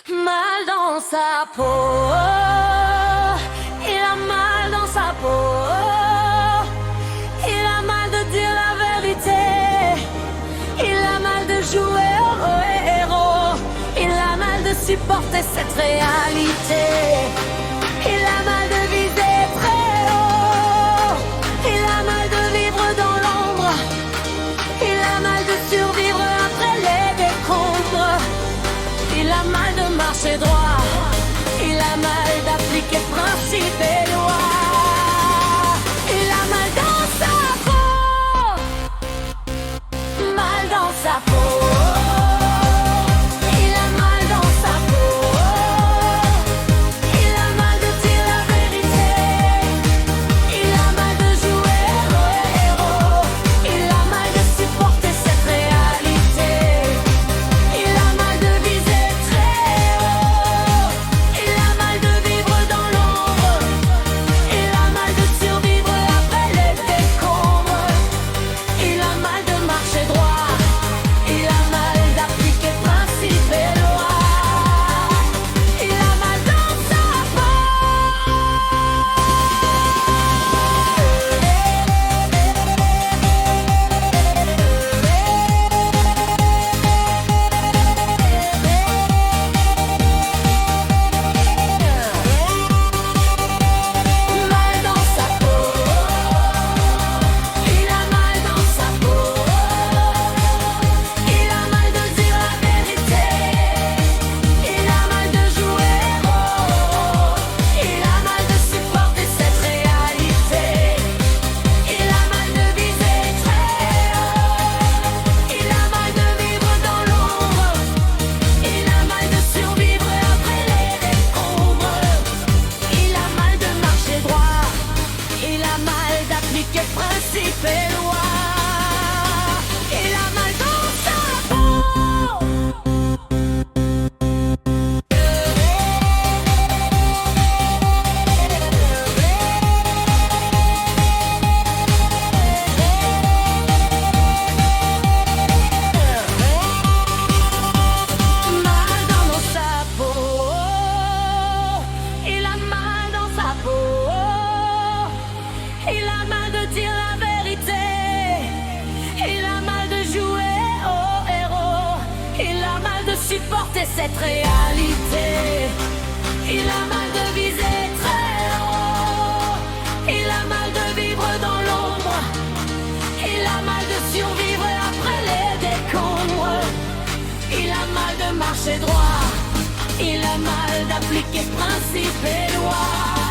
Mal dans sa peau, il a mal dans sa peau, il a mal de dire la vérité, il a mal de jouer au héros, il a mal de supporter cette réalité, il a mal de viser très haut, il a mal de vivre dans l'ombre, il a mal de survivre après les décombres. Il a mal de marcher droit, il a mal d'appliquer principes et lois. Il a mal dans sa peau, mal dans sa peau. Il a mal dans sa peau, il a mal de dire la vérité, il a mal de jouer au héros, il a mal de supporter cette réalité, il a mal de viser très haut, il a mal de vivre dans l'ombre, il a mal de survivre après les décombres, il a mal de marcher droit, il a mal d'appliquer principes et lois, il a mal dans sa mal dans sa peau, il a mal dans sa peau, il a mal de dire la vérité, il a mal de jouer héros, il a mal de supporter cette réalité, il a mal de viser très haut, il a mal de vivre dans l'ombre, il a mal de survivre après les décombres, il a mal de marcher droit, il a mal d'appliquer principes et lois, il a mal dans sa peau. Mal dans sa peau, il a mal dans sa peau, il a mal de dire la vérité, il a mal de jouer au héros, il a mal de supporter cette réalité, il a mal de viser très haut, il a mal de vivre dans l'ombre, il a mal de survivre après les décombres, il a mal de marcher droit, il a mal d'appliquer principes et lois.